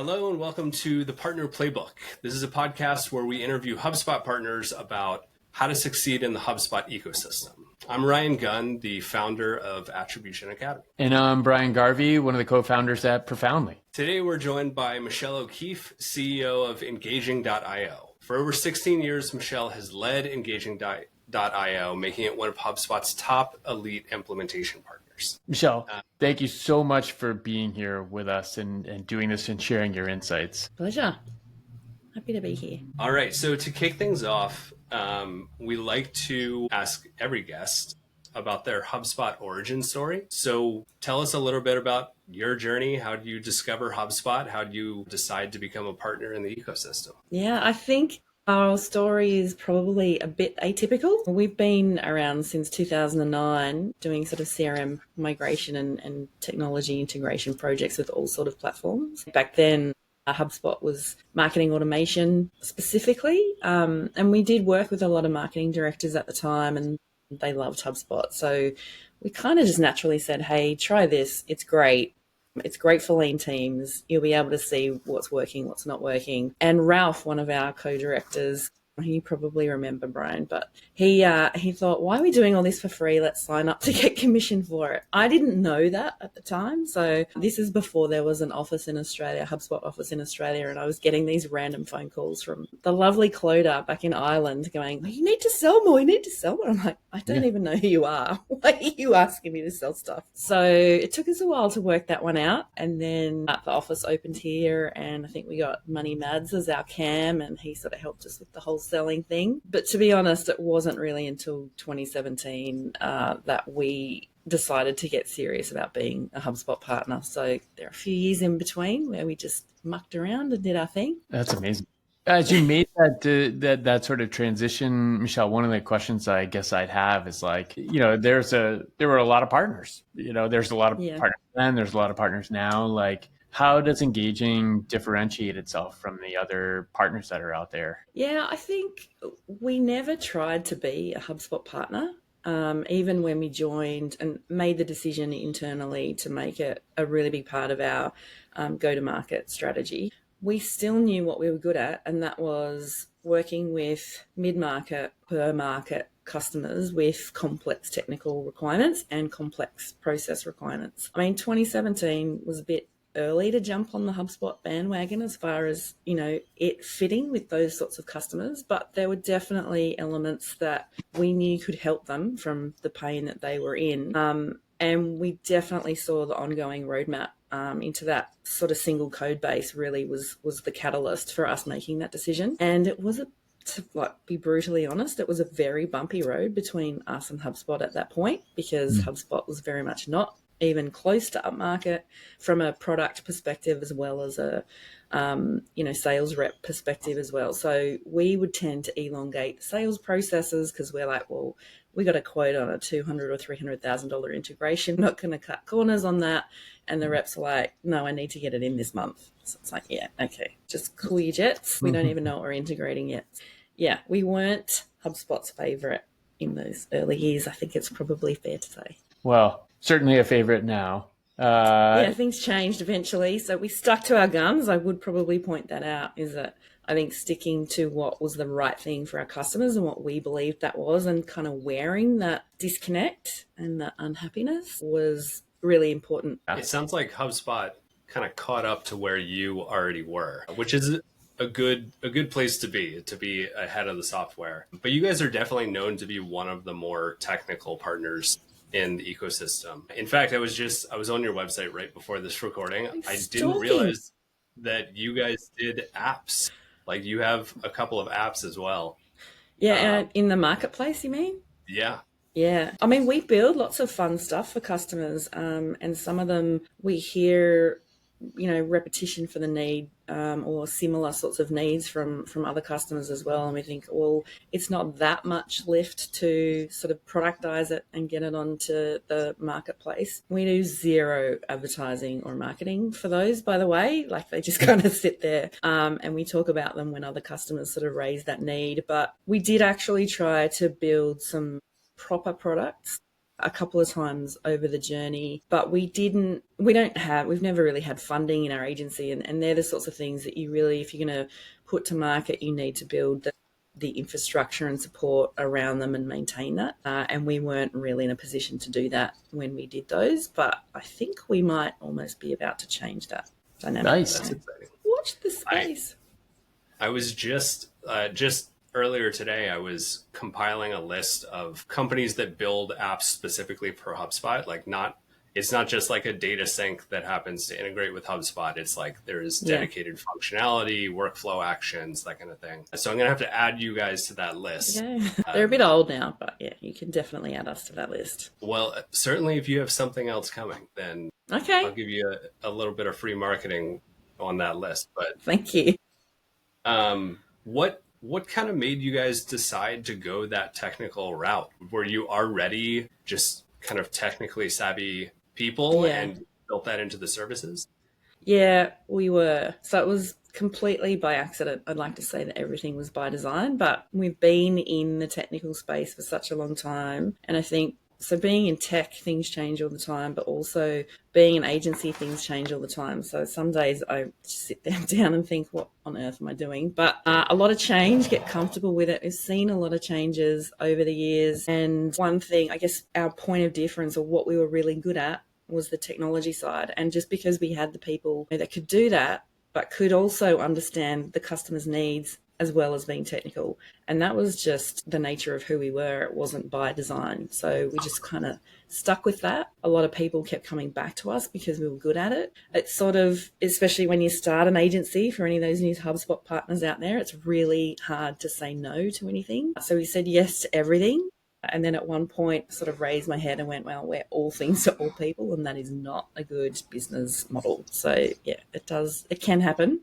Hello and welcome to the Partner Playbook. This is a podcast where we interview HubSpot partners about how to succeed in the HubSpot ecosystem. I'm Ryan Gunn, the founder of Attribution Academy. And I'm Brian Garvey, one of the co-founders at Profoundly. Today we're joined by Michelle O'Keefe, CEO of Engaging.io. For over 16 years, Michelle has led Engaging.io, making it one of HubSpot's top elite implementation partners. Michelle, thank you so much for being here with us and doing this and sharing your insights. Pleasure. Happy to be here. All right. So to kick things off, we like to ask every guest about their HubSpot origin story. So tell us a little bit about your journey. How do you discover HubSpot? How do you decide to become a partner in the ecosystem? Yeah, I think our story is probably a bit atypical. We've been around since 2009 doing sort of CRM migration and technology integration projects with all sort of platforms. Back then, HubSpot was marketing automation specifically, and we did work with a lot of marketing directors at the time, and they loved HubSpot. So we kind of just naturally said, hey, try this. It's great. It's great for lean teams. You'll be able to see what's working, what's not working. And Ralph, one of our co-directors, you probably remember Brian, but he thought, why are we doing all this for free? Let's sign up to get commission for it. I didn't know that at the time. So this is before there was an office in Australia, HubSpot office in Australia. And I was getting these random phone calls from the lovely Clodagh back in Ireland going, you need to sell more. You need to sell more. I'm like, I don't even know who you are. Why are you asking me to sell stuff? So it took us a while to work that one out. And then the office opened here, and I think we got Money Mads as our CAM, and he sort of helped us with the whole selling thing. But to be honest, it wasn't really until 2017 that we decided to get serious about being a HubSpot partner. So there are a few years in between where we just mucked around and did our thing. That's amazing. As you made that sort of transition, Michelle, one of the questions I guess I'd have is like, there were a lot of partners. There's a lot of partners then, there's a lot of partners now. Like, how does Engaging differentiate itself from the other partners that are out there? Yeah, I think we never tried to be a HubSpot partner. Even when we joined and made the decision internally to make it a really big part of our go-to-market strategy, we still knew what we were good at, and that was working with mid-market, per-market customers with complex technical requirements and complex process requirements. I mean, 2017 was a bit early to jump on the HubSpot bandwagon as far as, it fitting with those sorts of customers, but there were definitely elements that we knew could help them from the pain that they were in. And we definitely saw the ongoing roadmap into that sort of single code base really was the catalyst for us making that decision. And it was to be brutally honest, it was a very bumpy road between us and HubSpot at that point, because HubSpot was very much not even close to upmarket from a product perspective, as well as a sales rep perspective as well. So we would tend to elongate sales processes because we're like, well, we got a quote on a $200,000 or $300,000 integration. Not going to cut corners on that. And the reps are like, no, I need to get it in this month. So it's like, yeah, okay, just cool your jets. We don't even know what we're integrating yet. Yeah, we weren't HubSpot's favorite in those early years. I think it's probably fair to say. Well, certainly a favorite now. Yeah, things changed eventually. So we stuck to our guns. I would probably point that out, is that I think sticking to what was the right thing for our customers and what we believed that was, and kind of wearing that disconnect and that unhappiness was really important. It sounds like HubSpot kind of caught up to where you already were, which is a good place to be ahead of the software. But you guys are definitely known to be one of the more technical partners in the ecosystem. In fact, I was on your website right before this recording. I didn't realize that you guys did apps. Like, you have a couple of apps as well. Yeah, in the marketplace, you mean? Yeah. Yeah. I mean, we build lots of fun stuff for customers, and some of them we hear, repetition for the need, or similar sorts of needs from other customers as well. And we think, well, it's not that much lift to sort of productize it and get it onto the marketplace. We do zero advertising or marketing for those, by the way. Like, they just kind of sit there, and we talk about them when other customers sort of raise that need. But we did actually try to build some proper products a couple of times over the journey, but we've never really had funding in our agency, and they're the sorts of things that you really, if you're going to put to market, you need to build the infrastructure and support around them and maintain that. And we weren't really in a position to do that when we did those, but I think we might almost be about to change that dynamic. Nice. That's exciting. Watch the space. I was just earlier today, I was compiling a list of companies that build apps specifically for HubSpot. It's not just like a data sync that happens to integrate with HubSpot. It's like there's dedicated functionality, workflow actions, that kind of thing. So I'm going to have to add you guys to that list. Yeah. They're a bit old now, but yeah, you can definitely add us to that list. Well, certainly if you have something else coming, then I'll give you a little bit of free marketing on that list. But thank you. What kind of made you guys decide to go that technical route? Were you already just kind of technically savvy people and built that into the services? Yeah, we were. So it was completely by accident. I'd like to say that everything was by design, but we've been in the technical space for such a long time. And I think, so being in tech, things change all the time, but also being an agency, things change all the time. So some days I just sit down and think, what on earth am I doing? But a lot of change, get comfortable with it. We've seen a lot of changes over the years. And one thing, I guess our point of difference, or what we were really good at, was the technology side. And just because we had the people that could do that, but could also understand the customer's needs as well as being technical. And that was just the nature of who we were. It wasn't by design. So we just kind of stuck with that. A lot of people kept coming back to us because we were good at it. It's sort of, especially when you start an agency, for any of those new HubSpot partners out there, it's really hard to say no to anything. So we said yes to everything. And then at one point sort of raised my head and went, well, we're all things to all people, and that is not a good business model. So yeah, it can happen.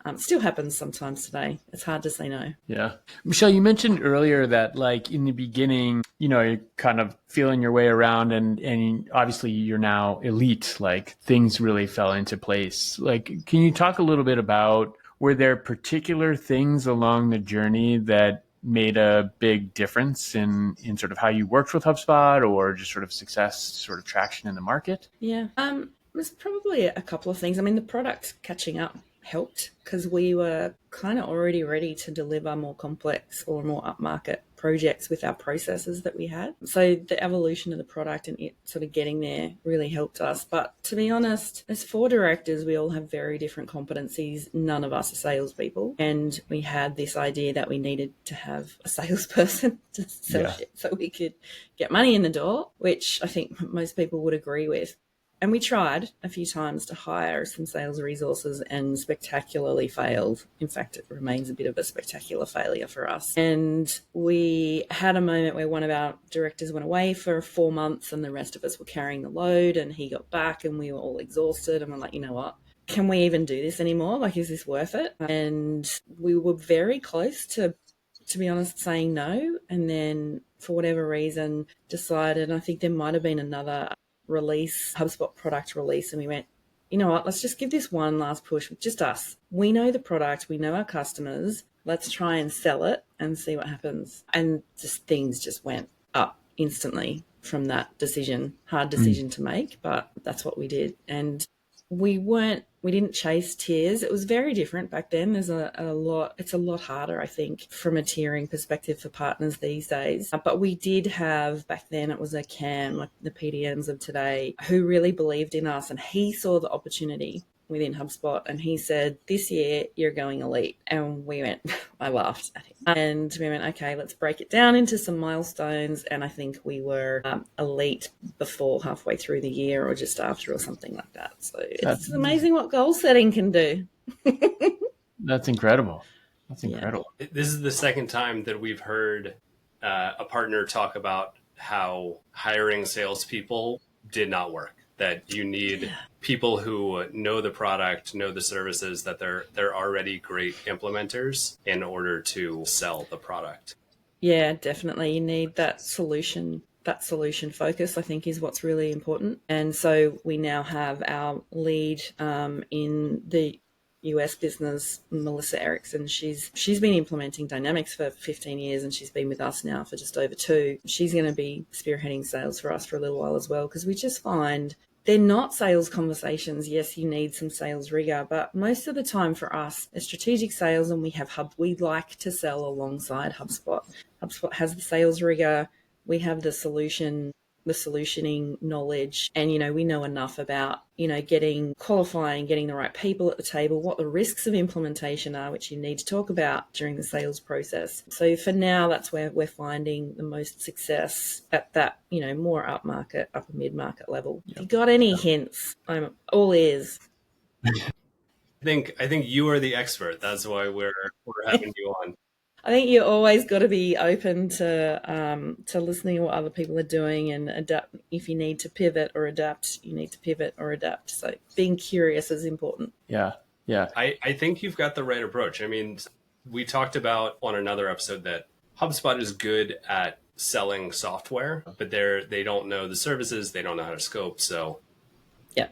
It still happens sometimes today. It's hard to say no. Yeah. Michelle, you mentioned earlier that like in the beginning, you're kind of feeling your way around and obviously you're now elite, like things really fell into place. Like, can you talk a little bit about, were there particular things along the journey that made a big difference in sort of how you worked with HubSpot, or just sort of success, sort of traction in the market? Yeah. It was probably a couple of things. I mean, the product catching up helped because we were kind of already ready to deliver more complex or more upmarket projects with our processes that we had. So the evolution of the product and it sort of getting there really helped us. But to be honest, as 4 directors, we all have very different competencies. None of us are salespeople. And we had this idea that we needed to have a salesperson to sell shit so we could get money in the door, which I think most people would agree with. And we tried a few times to hire some sales resources and spectacularly failed. In fact, it remains a bit of a spectacular failure for us. And we had a moment where one of our directors went away for 4 months and the rest of us were carrying the load, and he got back and we were all exhausted and we're like, you know what? Can we even do this anymore? Like, is this worth it? And we were very close to be honest, saying no. And then for whatever reason decided, I think there might have been another release, HubSpot product release, and we went, you know what, let's just give this one last push with just us. We know the product, we know our customers, let's try and sell it and see what happens. And just things just went up instantly from that decision. Hard decision to make, but that's what we did. And we didn't chase tiers. It was very different back then. It's a lot harder, I think, from a tiering perspective for partners these days. But we did have, back then it was a CAM, like the PDMs of today, who really believed in us, and he saw the opportunity within HubSpot and he said, this year you're going elite. And we went, I laughed at him. And we went, okay, let's break it down into some milestones. And I think we were elite before halfway through the year or just after or something like that. So it's amazing what goal setting can do. That's incredible. That's incredible. Yeah. This is the second time that we've heard a partner talk about how hiring salespeople did not work. That you need people who know the product, know the services, that they're already great implementers in order to sell the product. Yeah, definitely. You need that solution focus, I think, is what's really important. And so we now have our lead in the US business, Melissa Erickson. She's been implementing Dynamics for 15 years and she's been with us now for just over 2. She's going to be spearheading sales for us for a little while as well, because we just find they're not sales conversations. Yes, you need some sales rigor, but most of the time for us, it's strategic sales, and we like to sell alongside HubSpot. HubSpot has the sales rigor. We have the solutioning knowledge, and we know enough about qualifying, getting the right people at the table, what the risks of implementation are, which you need to talk about during the sales process. So for now, that's where we're finding the most success, at that more upmarket, upper mid-market level. If you got any hints, I'm all ears. I think you are the expert. That's why we're having you on. I think you always got to be open to listening to what other people are doing and adapt. If you need to pivot or adapt, you need to pivot or adapt. So being curious is important. Yeah. I think you've got the right approach. I mean, we talked about on another episode that HubSpot is good at selling software, but they don't know the services. They don't know how to scope. So yeah,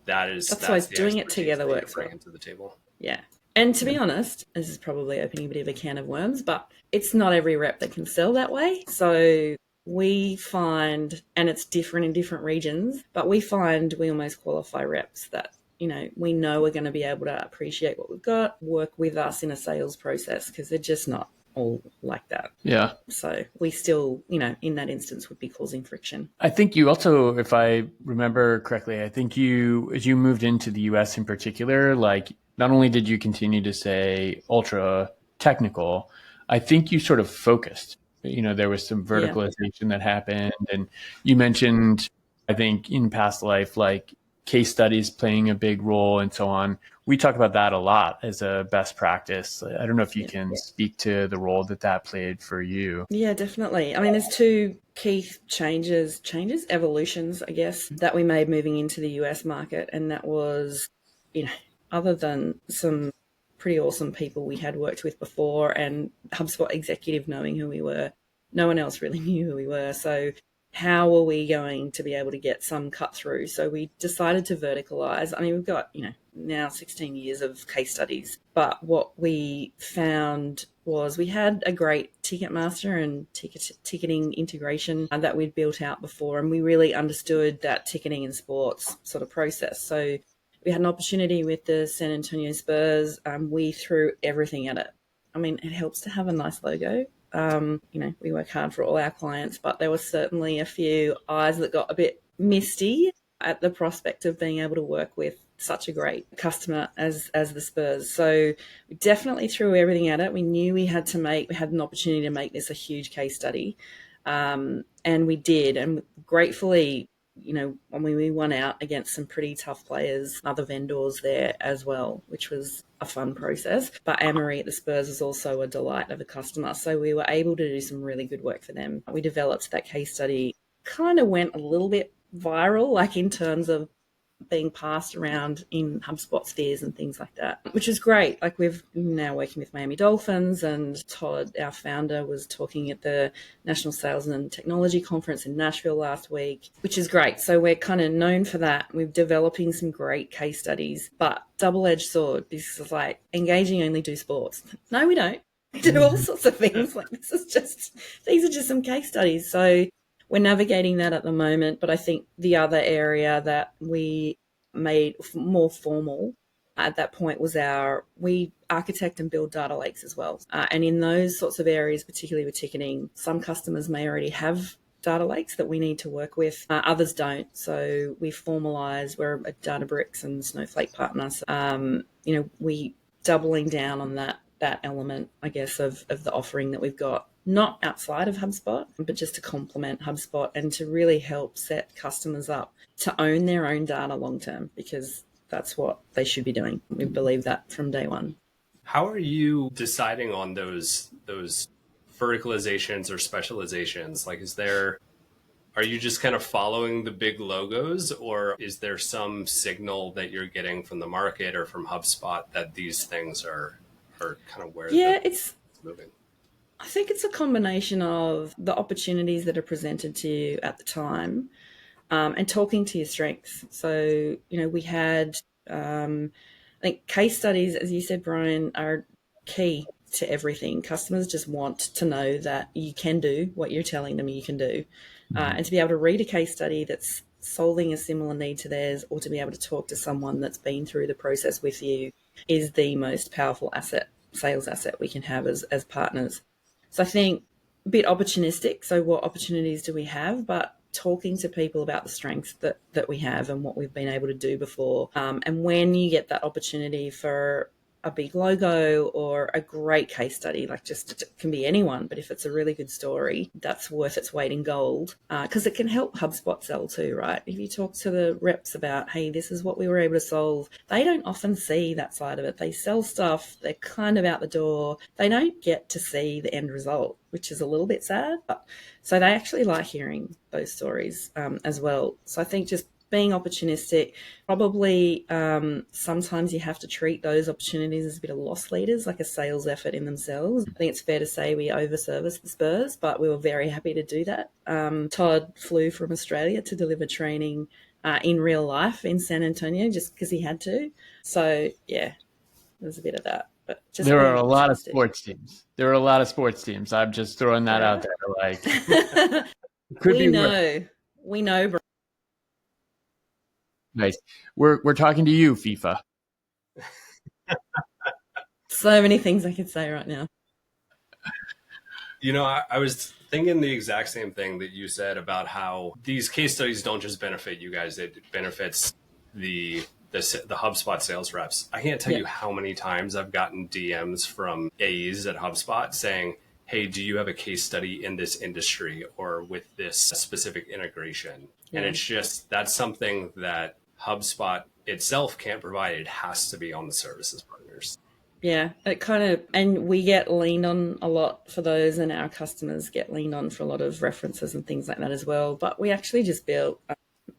that's why doing it together works well. Bring it to the table. Yeah. And to be honest, this is probably opening a bit of a can of worms, but it's not every rep that can sell that way. So we find, and it's different in different regions, but we find we almost qualify reps that, we know are going to be able to appreciate what we've got, work with us in a sales process, because they're just not all like that. Yeah. So we still, in that instance would be causing friction. I think you also, if I remember correctly, I think as you moved into the US in particular, like, not only did you continue to say ultra technical, I think you sort of focused. There was some verticalization that happened. And you mentioned, I think in past life, like case studies playing a big role and so on. We talk about that a lot as a best practice. I don't know if you can speak to the role that played for you. Yeah, definitely. I mean, there's 2 key evolutions, I guess, that we made moving into the US market. And that was, other than some pretty awesome people we had worked with before and HubSpot executive knowing who we were, no one else really knew who we were. So how were we going to be able to get some cut through? So we decided to verticalize. I mean, we've got, now 16 years of case studies. But what we found was we had a great Ticketmaster and ticketing integration that we'd built out before. And we really understood that ticketing and sports sort of process. So we had an opportunity with the San Antonio Spurs. We threw everything at it. I mean, it helps to have a nice logo. We work hard for all our clients, but there were certainly a few eyes that got a bit misty at the prospect of being able to work with such a great customer as the Spurs. So we definitely threw everything at it. We knew we had an opportunity to make this a huge case study. And we did. And gratefully, when we won out against some pretty tough players, other vendors there as well, which was a fun process. But Anne-Marie at the Spurs is also a delight of a customer. So we were able to do some really good work for them. We developed that case study, kind of went a little bit viral, like in terms of being passed around in HubSpot spheres and things like that, which is great. Like we've now working with Miami Dolphins, and Todd, our founder, was talking at the National Sales and Technology Conference in Nashville last week, which is great. So we're kind of known for that. We're developing some great case studies, but double-edged sword. This is like engaging only do sports. No, we don't. We do all sorts of things. Like these are just some case studies. So we're navigating that at the moment, but I think the other area that we made more formal at that point was we architect and build data lakes as well. And in those sorts of areas, particularly with ticketing, some customers may already have data lakes that we need to work with. Others don't. So we formalize, we're a Databricks and Snowflake partner. We doubling down on that element, I guess, of the offering that we've got. Not outside of HubSpot, but just to complement HubSpot and to really help set customers up to own their own data long term, because that's what they should be doing. We believe that from day one. How are you deciding on those verticalizations or specializations? Like, are you just kind of following the big logos, or is there some signal that you're getting from the market or from HubSpot that these things are kind of where it's moving? I think it's a combination of the opportunities that are presented to you at the time, and talking to your strengths. So, we had a think case studies, as you said, Brian, are key to everything. Customers just want to know that you can do what you're telling them you can do. And to be able to read a case study that's solving a similar need to theirs, or to be able to talk to someone that's been through the process with you, is the most powerful asset, sales asset we can have as partners. So I think a bit opportunistic. So what opportunities do we have? But talking to people about the strengths that we have and what we've been able to do before. And when you get that opportunity for a big logo or a great case study, like just it can be anyone, but if it's a really good story, that's worth its weight in gold, because it can help HubSpot sell too, right? If you talk to the reps about, hey, this is what we were able to solve, they don't often see that side of it. They sell stuff, they're kind of out the door. They don't get to see the end result, which is a little bit sad. But so they actually like hearing those stories as well. So I think just being opportunistic, probably sometimes you have to treat those opportunities as a bit of loss leaders, like a sales effort in themselves. I think it's fair to say we overservice the Spurs, but we were very happy to do that. Todd flew from Australia to deliver training in real life in San Antonio just because he had to. So, yeah, there's a bit of that. But just there are a lot of sports teams. There are a lot of sports teams. I'm just throwing that out there. Like, could we know. We know, Brian. Nice. We're talking to you, FIFA. So many things I could say right now. You know, I was thinking the exact same thing that you said about how these case studies don't just benefit you guys; it benefits the HubSpot sales reps. I can't tell you how many times I've gotten DMs from AEs at HubSpot saying, hey, do you have a case study in this industry or with this specific integration? And it's just, that's something that HubSpot itself can't provide. It has to be on the services partners. Yeah, it kind of, and we get leaned on a lot for those, and our customers get leaned on for a lot of references and things like that as well. But we actually just built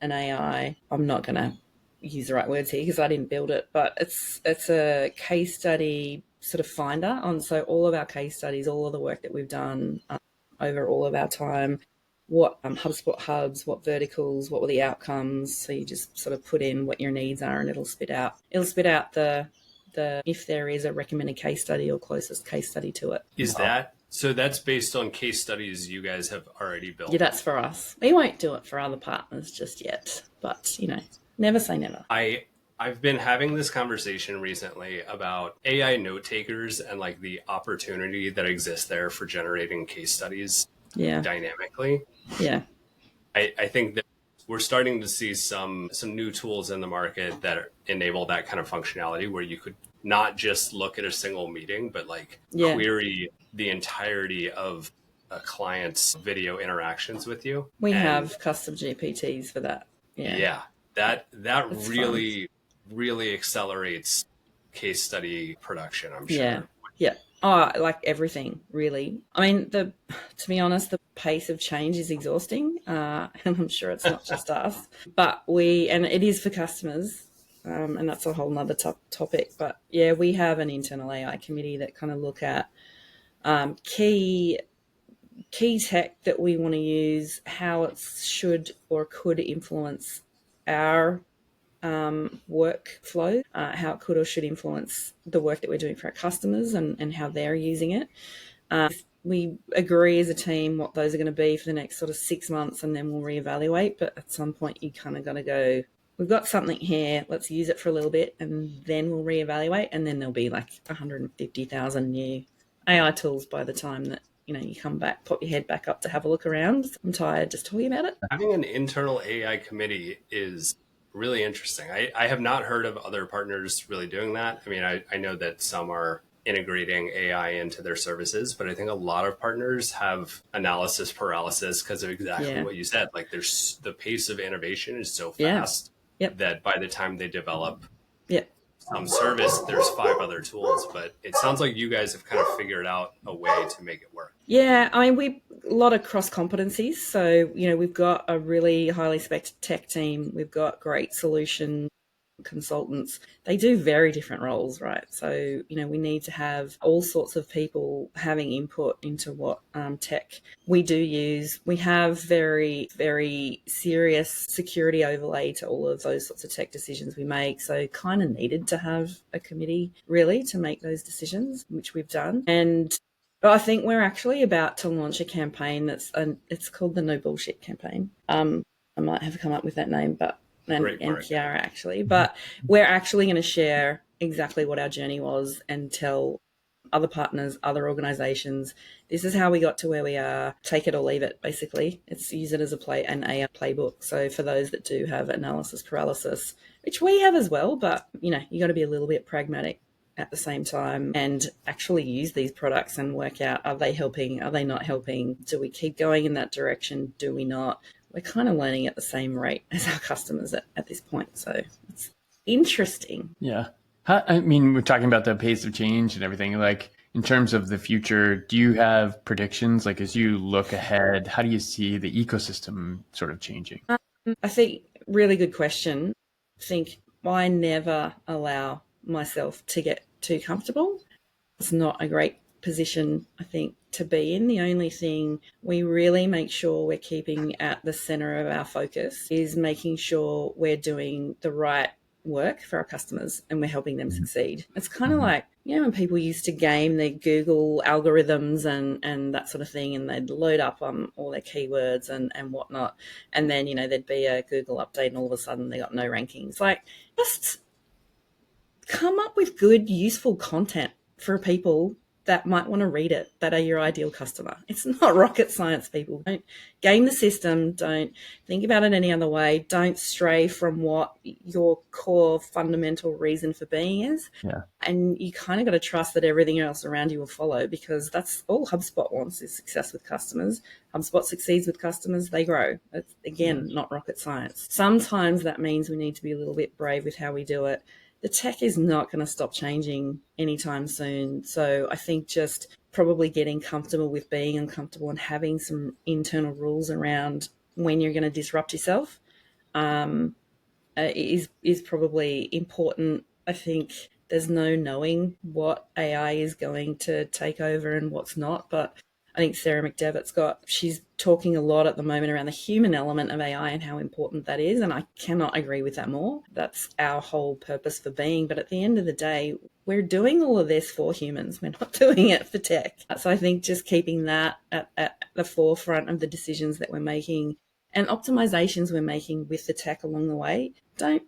an AI. I'm not going to use the right words here because I didn't build it, but it's a case study sort of finder on, so all of our case studies, all of the work that we've done over all of our time, what HubSpot hubs, what verticals, what were the outcomes. So you just sort of put in what your needs are, and it'll spit out the if there is a recommended case study or closest case study to it. Is that so? That's based on case studies you guys have already built. Yeah, that's for us. We won't do it for other partners just yet, but you know, never say never. I've been having this conversation recently about AI note takers and like the opportunity that exists there for generating case studies dynamically. Yeah. I think that we're starting to see some new tools in the market that enable that kind of functionality where you could not just look at a single meeting, but like query the entirety of a client's video interactions with you. We have custom GPTs for that. Yeah. That really accelerates case study production, I'm sure. Yeah. Oh, like everything, really. I mean, to be honest, the pace of change is exhausting, and I'm sure it's not just us. But and it is for customers, and that's a whole nother topic. But yeah, we have an internal AI committee that kind of look at key tech that we want to use, how it should or could influence our workflow, how it could or should influence the work that we're doing for our customers and how they're using it. We agree as a team what those are going to be for the next sort of 6 months, and then we'll reevaluate. But at some point you kind of got to go, we've got something here, let's use it for a little bit, and then we'll reevaluate. And then there'll be like 150,000 new AI tools by the time that, you know, you come back, pop your head back up to have a look around. I'm tired just talking about it. Having an internal AI committee is really interesting. I have not heard of other partners really doing that. I mean, I know that some are integrating AI into their services, but I think a lot of partners have analysis paralysis because of exactly what you said. Like there's the pace of innovation is so fast that by the time they develop some service, there's 5 other tools. But it sounds like you guys have kind of figured out a way to make it work. Yeah, I mean, a lot of cross competencies. So, you know, we've got a really highly spec tech team. We've got great solution consultants, they do very different roles, right? So, we need to have all sorts of people having input into what tech we do use. We have very, very serious security overlay to all of those sorts of tech decisions we make. So kind of needed to have a committee really to make those decisions, which we've done. And I think we're actually about to launch a campaign it's called the No Bullshit campaign. I might have come up with that name, but Kiara actually. But we're actually going to share exactly what our journey was and tell other partners, other organizations, this is how we got to where we are. Take it or leave it, basically. Use it as an AI playbook. So for those that do have analysis paralysis, which we have as well, but you got to be a little bit pragmatic at the same time and actually use these products and work out, are they helping? Are they not helping? Do we keep going in that direction? Do we not? We're kind of learning at the same rate as our customers at this point. So it's interesting. Yeah. We're talking about the pace of change and everything. Like, in terms of the future, do you have predictions? Like, as you look ahead, how do you see the ecosystem sort of changing? I think really good question. I think I never allow myself to get too comfortable. It's not a great position, I think, to be in. The only thing we really make sure we're keeping at the center of our focus is making sure we're doing the right work for our customers and we're helping them succeed. It's kind of like, when people used to game their Google algorithms and that sort of thing, and they'd load up all their keywords and whatnot. And then, there'd be a Google update and all of a sudden they got no rankings. Like, just come up with good, useful content for people that might want to read it, that are your ideal customer. It's not rocket science, people. Don't game the system. Don't think about it any other way. Don't stray from what your core fundamental reason for being is. Yeah. And you kind of got to trust that everything else around you will follow, because that's all HubSpot wants, is success with customers. HubSpot succeeds with customers, they grow. It's, again, not rocket science. Sometimes that means we need to be a little bit brave with how we do it. The tech is not going to stop changing anytime soon. So I think just probably getting comfortable with being uncomfortable and having some internal rules around when you're going to disrupt yourself is probably important. I think there's no knowing what AI is going to take over and what's not, but I think Sarah McDevitt's she's talking a lot at the moment around the human element of AI and how important that is. And I cannot agree with that more. That's our whole purpose for being. But at the end of the day, we're doing all of this for humans. We're not doing it for tech. So I think just keeping that at the forefront of the decisions that we're making and optimizations we're making with the tech along the way. I've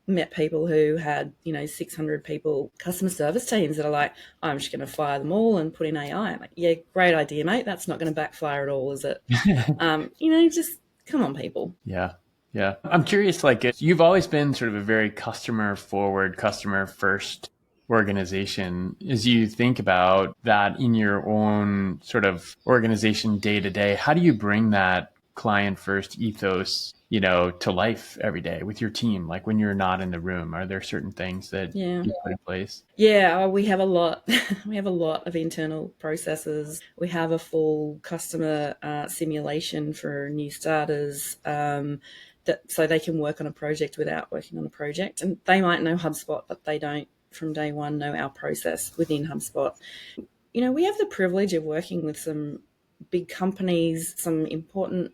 met people who had, 600 people, customer service teams that are like, I'm just going to fire them all and put in AI. I'm like, yeah, great idea, mate. That's not going to backfire at all, is it? Just come on, people. Yeah. Yeah. I'm curious, you've always been sort of a very customer forward, customer first organization. As you think about that in your own sort of organization day to day, how do you bring that client first ethos, to life every day with your team? Like, when you're not in the room, are there certain things that you put in place? Yeah, we have a lot. We have a lot of internal processes. We have a full customer simulation for new starters, so they can work on a project without working on a project. And they might know HubSpot, but they don't from day one know our process within HubSpot. We have the privilege of working with some big companies, some important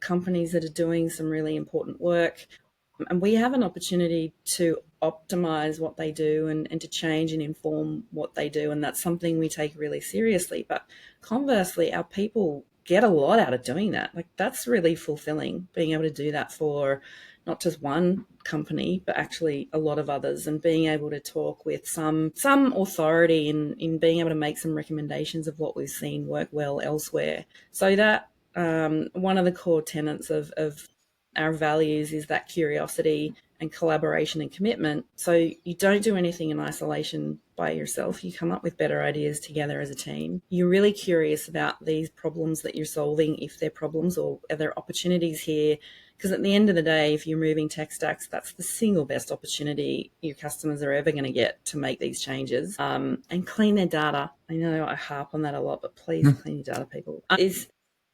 companies that are doing some really important work. And we have an opportunity to optimize what they do and to change and inform what they do. And that's something we take really seriously. But conversely, our people get a lot out of doing that. Like, that's really fulfilling, being able to do that for not just one company, but actually a lot of others, and being able to talk with some authority in being able to make some recommendations of what we've seen work well elsewhere. So that one of the core tenets of our values is that curiosity and collaboration and commitment. So you don't do anything in isolation by yourself. You come up with better ideas together as a team. You're really curious about these problems that you're solving, if they're problems or are there opportunities here. Because at the end of the day, if you're moving tech stacks, that's the single best opportunity your customers are ever going to get to make these changes and clean their data. I know I harp on that a lot, but please clean your data, people.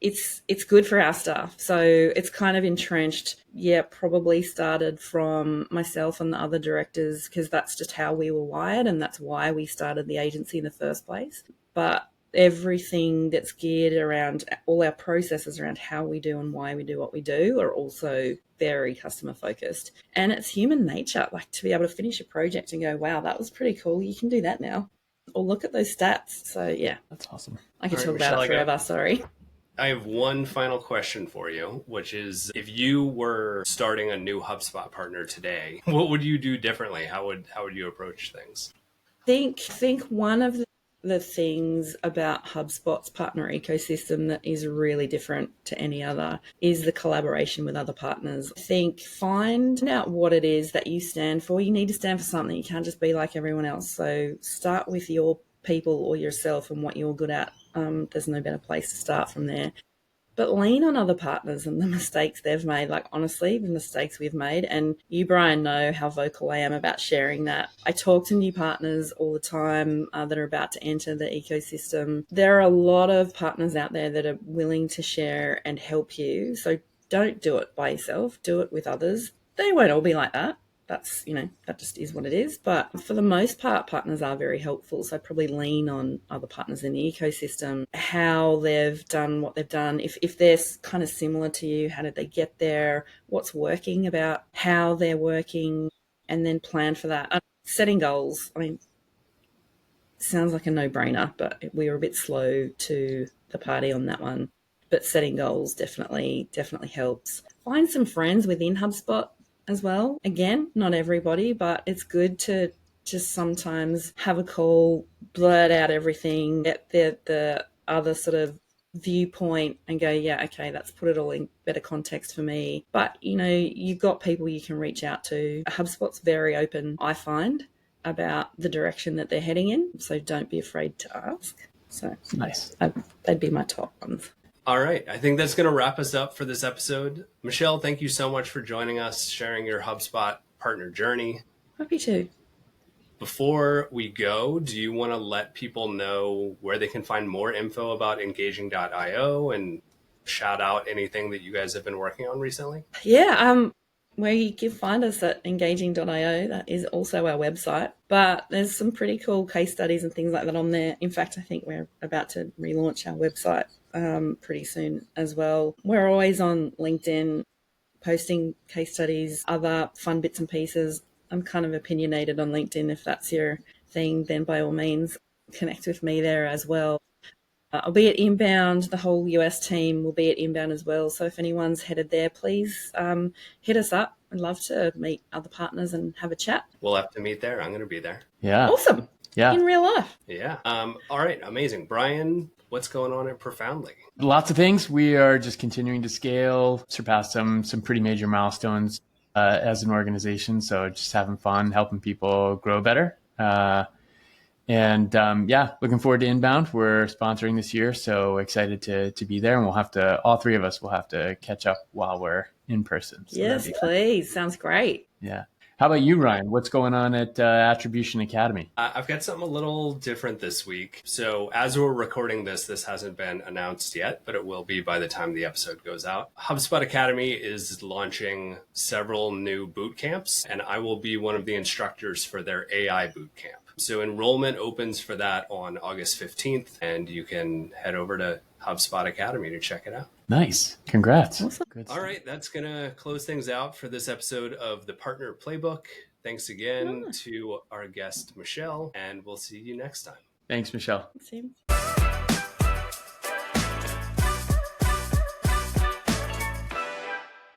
it's good for our staff. So it's kind of entrenched. Yeah, probably started from myself and the other directors because that's just how we were wired, and that's why we started the agency in the first place. But everything that's geared around all our processes around how we do and why we do what we do are also very customer focused. And it's human nature, like to be able to finish a project and go, wow, that was pretty cool. You can do that now. Or look at those stats. So yeah, That's awesome. I could All talk right, about Michelle, it forever. Sorry. I have one final question for you, which is if you were starting a new HubSpot partner today, what would you do differently? How would you approach things? Think one of the things about HubSpot's partner ecosystem that is really different to any other is the collaboration with other partners. Find out what it is that you stand for. You need to stand for something. You can't just be like everyone else. So start with your people or yourself and what you're good at. There's no better place to start from there. But lean on other partners and the mistakes they've made. Like, honestly, the mistakes we've made. And you, Brian, know how vocal I am about sharing that. I talk to new partners all the time that are about to enter the ecosystem. There are a lot of partners out there that are willing to share and help you. So don't do it by yourself. Do it with others. They won't all be like that. That's, that just is what it is. But for the most part, partners are very helpful. So probably lean on other partners in the ecosystem, how they've done what they've done. If they're kind of similar to you, how did they get there? What's working about how they're working? And then plan for that. Setting goals. I mean, sounds like a no-brainer, but we were a bit slow to the party on that one. But setting goals definitely helps. Find some friends within HubSpot as well. Again, not everybody, but it's good to just sometimes have a call, blurt out everything, get the other sort of viewpoint and go, yeah, okay, that's put it all in better context for me. But, you've got people you can reach out to. HubSpot's very open, I find, about the direction that they're heading in. So don't be afraid to ask. So Nice. They'd be my top ones. All right. I think that's going to wrap us up for this episode. Michelle, thank you so much for joining us, sharing your HubSpot partner journey. Happy to. Before we go, do you want to let people know where they can find more info about engaging.io and shout out anything that you guys have been working on recently? Yeah. Where you can find us at engaging.io. That is also our website. But there's some pretty cool case studies and things like that on there. In fact, I think we're about to relaunch our website pretty soon as well. We're always on LinkedIn posting case studies, other fun bits and pieces. I'm kind of opinionated on LinkedIn. If that's your thing, then by all means, connect with me there as well. I'll be at Inbound. The whole US team will be at Inbound as well. So if anyone's headed there, please hit us up. I'd love to meet other partners and have a chat. We'll have to meet there. I'm going to be there. Yeah. Awesome. Yeah. In real life. Yeah. All right. Amazing. Brian, what's going on at Profoundly? Lots of things. We are just continuing to scale, surpass some pretty major milestones as an organization. So just having fun, helping people grow better. Looking forward to Inbound. We're sponsoring this year, so excited to be there. And all three of us will have to catch up while we're in person. So yes, please. Sounds great. Yeah. How about you, Ryan? What's going on at Attribution Academy? I've got something a little different this week. So as we're recording this hasn't been announced yet, but it will be by the time the episode goes out. HubSpot Academy is launching several new boot camps, and I will be one of the instructors for their AI boot camp. So enrollment opens for that on August 15th, and you can head over to HubSpot Academy to check it out. Nice. Congrats. Awesome. All right, that's going to close things out for this episode of the Partner Playbook. Thanks again to our guest, Michelle, and we'll see you next time. Thanks, Michelle. Thanks, Tim.